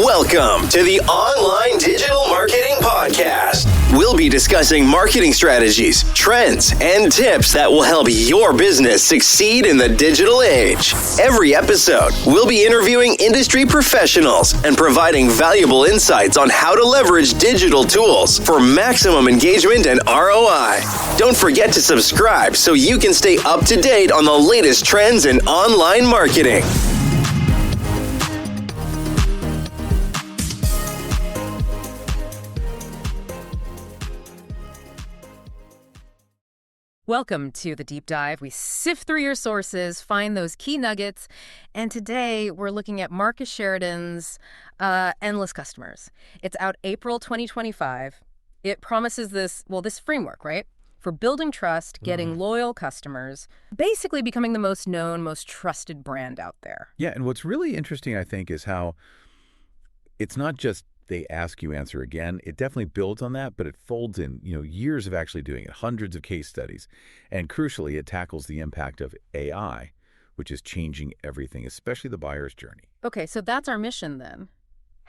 Welcome to the Online Digital Marketing Podcast. We'll be discussing marketing strategies, trends, and tips that will help your business succeed in the digital age. Every episode, we'll be interviewing industry professionals and providing valuable insights on how to leverage digital tools for maximum engagement and ROI. Don't forget to subscribe so you can stay up to date on the latest trends in online marketing. Welcome to the Deep Dive. We sift through your sources, find those key nuggets, and today we're looking at Marcus Sheridan's Endless Customers. It's out April 2025. It promises this framework, right? For building trust, getting loyal customers, basically becoming the most known, most trusted brand out there. Yeah, and what's really interesting, I think, is how it's not just they ask you, answer again. It definitely builds on that, but it folds in, years of actually doing it, hundreds of case studies. And crucially, it tackles the impact of AI, which is changing everything, especially the buyer's journey. Okay, so that's our mission then.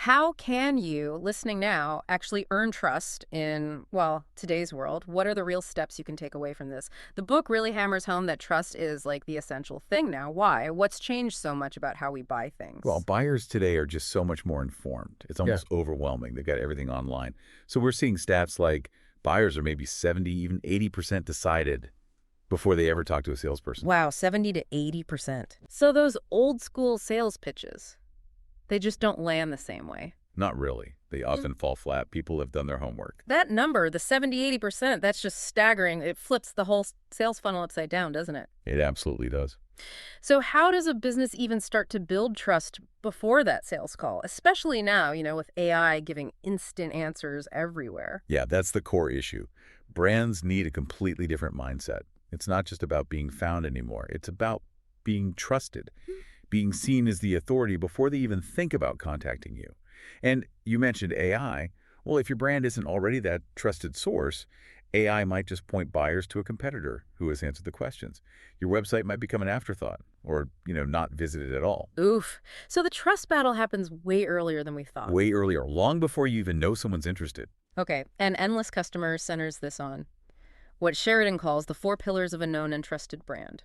How can you, listening now, actually earn trust in, today's world? What are the real steps you can take away from this? The book really hammers home that trust is like the essential thing now. Why? What's changed so much about how we buy things? Well, buyers today are just so much more informed. It's almost overwhelming. They've got everything online. So we're seeing stats like buyers are maybe 70, even 80% decided before they ever talk to a salesperson. Wow, 70 to 80%. So those old school sales pitches, they just don't land the same way. Not really. They often fall flat. People have done their homework. That number, the 70, 80%, that's just staggering. It flips the whole sales funnel upside down, doesn't it? It absolutely does. So how does a business even start to build trust before that sales call, especially now, with AI giving instant answers everywhere? Yeah, that's the core issue. Brands need a completely different mindset. It's not just about being found anymore. It's about being trusted. Being seen as the authority before they even think about contacting you. And you mentioned AI. Well, if your brand isn't already that trusted source, AI might just point buyers to a competitor who has answered the questions. Your website might become an afterthought or, not visited at all. Oof. So the trust battle happens way earlier than we thought. Way earlier, long before you even know someone's interested. Okay, and Endless Customer centers this on what Sheridan calls the 4 pillars of a known and trusted brand.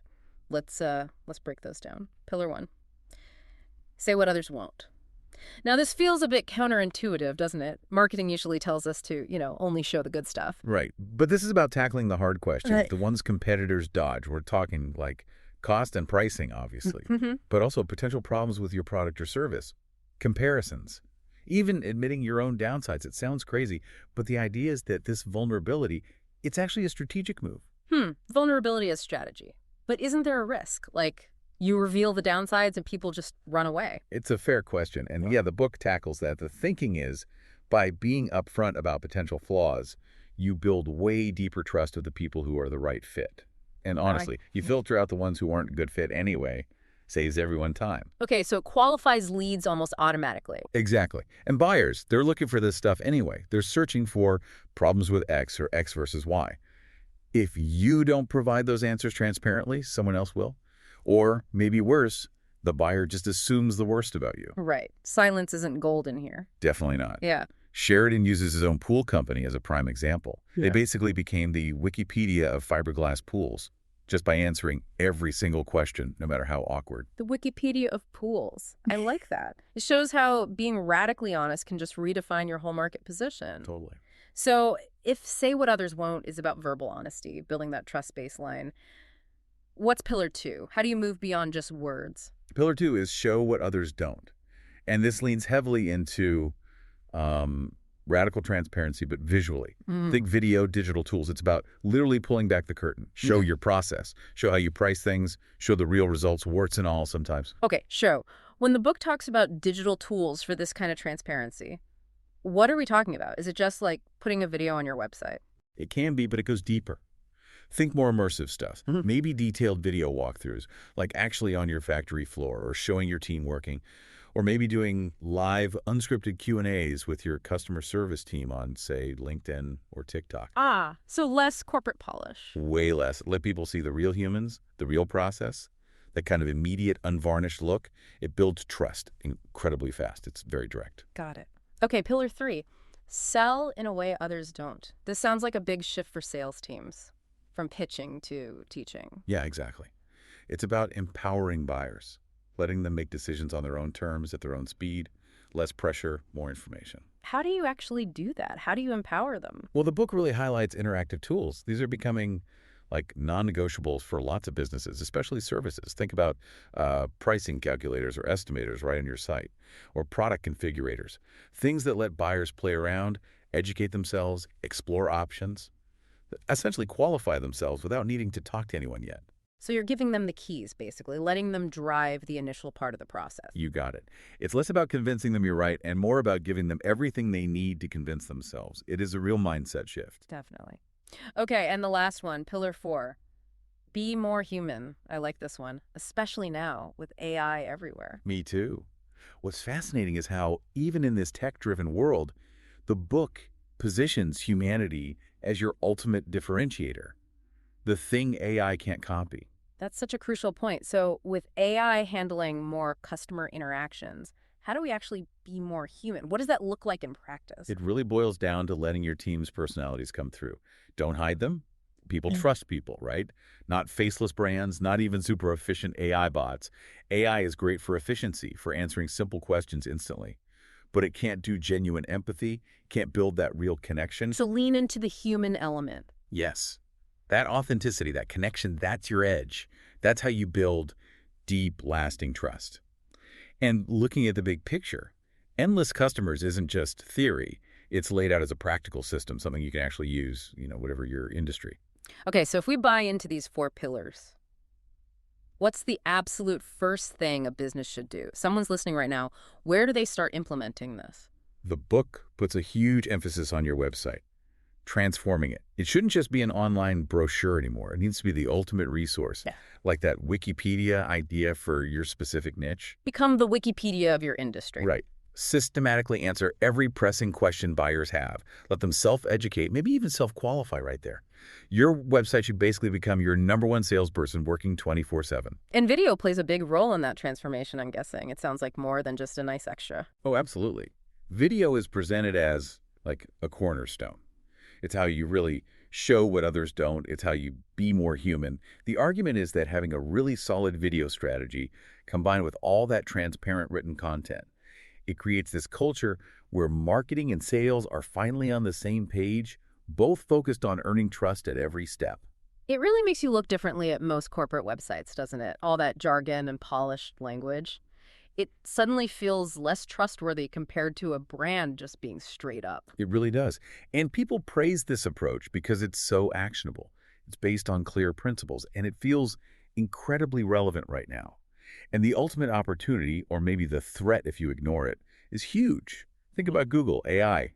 Let's break those down. Pillar 1. Say what others won't. Now, this feels a bit counterintuitive, doesn't it? Marketing usually tells us to, only show the good stuff. Right. But this is about tackling the hard questions, the ones competitors dodge. We're talking like cost and pricing, obviously, but also potential problems with your product or service, comparisons, even admitting your own downsides. It sounds crazy, but the idea is that this vulnerability, it's actually a strategic move. Vulnerability as strategy. But isn't there a risk? Like, you reveal the downsides and people just run away? It's a fair question. And yeah, the book tackles that. The thinking is, by being upfront about potential flaws, you build way deeper trust of the people who are the right fit. And honestly, you filter out the ones who aren't a good fit anyway. Saves everyone time. Okay, so it qualifies leads almost automatically. Exactly. And buyers, they're looking for this stuff anyway. They're searching for problems with X or X versus Y. If you don't provide those answers transparently, someone else will. Or maybe worse, the buyer just assumes the worst about you. Right. Silence isn't golden here. Definitely not. Yeah. Sheridan uses his own pool company as a prime example. They basically became the Wikipedia of fiberglass pools just by answering every single question, no matter how awkward. The Wikipedia of pools. I like that. It shows how being radically honest can just redefine your whole market position. Totally. So if say what others won't is about verbal honesty, building that trust baseline, what's pillar 2? How do you move beyond just words? Pillar 2 is show what others don't. And this leans heavily into radical transparency, but visually. Think video, digital tools. It's about literally pulling back the curtain. Show your process. Show how you price things. Show the real results, warts and all sometimes. Okay, show. When the book talks about digital tools for this kind of transparency, what are we talking about? Is it just like putting a video on your website? It can be, but it goes deeper. Think more immersive stuff. Maybe detailed video walkthroughs, like actually on your factory floor or showing your team working. Or maybe doing live, unscripted Q&As with your customer service team on, say, LinkedIn or TikTok. So less corporate polish. Way less. Let people see the real humans, the real process, that kind of immediate, unvarnished look, it builds trust incredibly fast. It's very direct. Got it. Okay, pillar 3, sell in a way others don't. This sounds like a big shift for sales teams, from pitching to teaching. Yeah, exactly. It's about empowering buyers, letting them make decisions on their own terms, at their own speed, less pressure, more information. How do you actually do that? How do you empower them? Well, the book really highlights interactive tools. These are becoming like non-negotiables for lots of businesses, especially services. Think about pricing calculators or estimators right on your site, or product configurators, things that let buyers play around, educate themselves, explore options, essentially qualify themselves without needing to talk to anyone yet. So you're giving them the keys, basically, letting them drive the initial part of the process. You got it. It's less about convincing them you're right and more about giving them everything they need to convince themselves. It is a real mindset shift. Definitely. Okay, and the last one, pillar 4, be more human. I like this one, especially now with AI everywhere. Me too. What's fascinating is how, even in this tech-driven world, the book positions humanity as your ultimate differentiator, the thing AI can't copy. That's such a crucial point. So with AI handling more customer interactions, how do we actually be more human? What does that look like in practice? It really boils down to letting your team's personalities come through. Don't hide them. People trust people, right? Not faceless brands, not even super efficient AI bots. AI is great for efficiency, for answering simple questions instantly. But it can't do genuine empathy, can't build that real connection. So lean into the human element. Yes. That authenticity, that connection, that's your edge. That's how you build deep, lasting trust. And looking at the big picture, endless customers isn't just theory. It's laid out as a practical system, something you can actually use, whatever your industry. Okay, so if we buy into these 4 pillars, what's the absolute first thing a business should do? Someone's listening right now. Where do they start implementing this? The book puts a huge emphasis on your website, transforming it. It shouldn't just be an online brochure anymore. It needs to be the ultimate resource, like that Wikipedia idea for your specific niche. Become the Wikipedia of your industry. Right. Systematically answer every pressing question buyers have. Let them self-educate, maybe even self-qualify right there. Your website should basically become your #1 salesperson working 24/7. And video plays a big role in that transformation, I'm guessing. It sounds like more than just a nice extra. Oh, absolutely. Video is presented as like a cornerstone. It's how you really show what others don't. It's how you be more human. The argument is that having a really solid video strategy combined with all that transparent written content, it creates this culture where marketing and sales are finally on the same page, both focused on earning trust at every step. It really makes you look differently at most corporate websites, doesn't it? All that jargon and polished language. It suddenly feels less trustworthy compared to a brand just being straight up. It really does. And people praise this approach because it's so actionable. It's based on clear principles, and it feels incredibly relevant right now. And the ultimate opportunity, or maybe the threat if you ignore it, is huge. Think about Google, AI.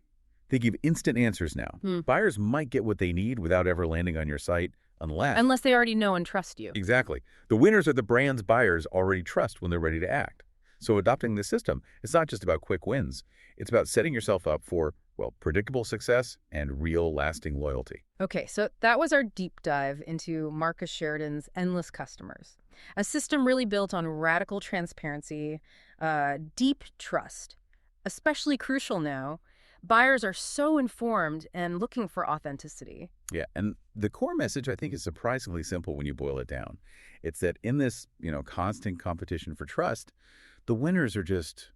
They give instant answers now. Buyers might get what they need without ever landing on your site unless they already know and trust you. Exactly. The winners are the brands buyers already trust when they're ready to act. So adopting this system, it's not just about quick wins. It's about setting yourself up for, predictable success and real lasting loyalty. Okay, so that was our deep dive into Marcus Sheridan's Endless Customers, a system really built on radical transparency, deep trust. Especially crucial now, buyers are so informed and looking for authenticity. Yeah, and the core message, I think, is surprisingly simple when you boil it down. It's that in this, constant competition for trust, the winners are just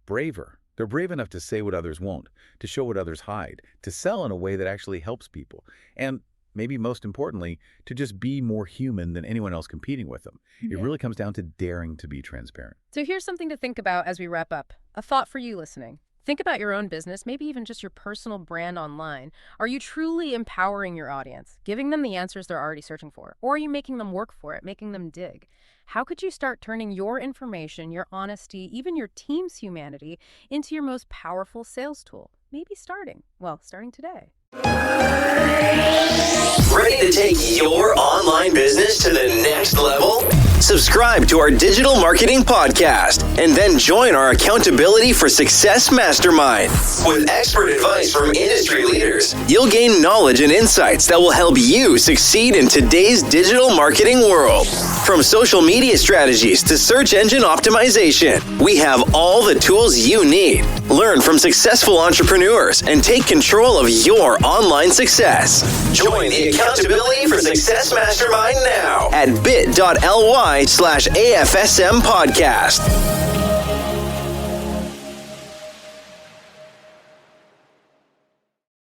braver. They're brave enough to say what others won't, to show what others hide, to sell in a way that actually helps people, and maybe most importantly, to just be more human than anyone else competing with them. It really comes down to daring to be transparent. So here's something to think about as we wrap up. A thought for you listening. Think about your own business, maybe even just your personal brand online. Are you truly empowering your audience, giving them the answers they're already searching for? Or are you making them work for it, making them dig? How could you start turning your information, your honesty, even your team's humanity into your most powerful sales tool? Maybe starting today. Ready to take your online business to the next level? Subscribe to our digital marketing podcast and then join our Accountability for Success Mastermind. With expert advice from industry leaders, you'll gain knowledge and insights that will help you succeed in today's digital marketing world. From social media strategies to search engine optimization, we have all the tools you need. Learn from successful entrepreneurs and take control of your online success. Join the Accountability for Success Mastermind now at bit.ly/AFSM podcast.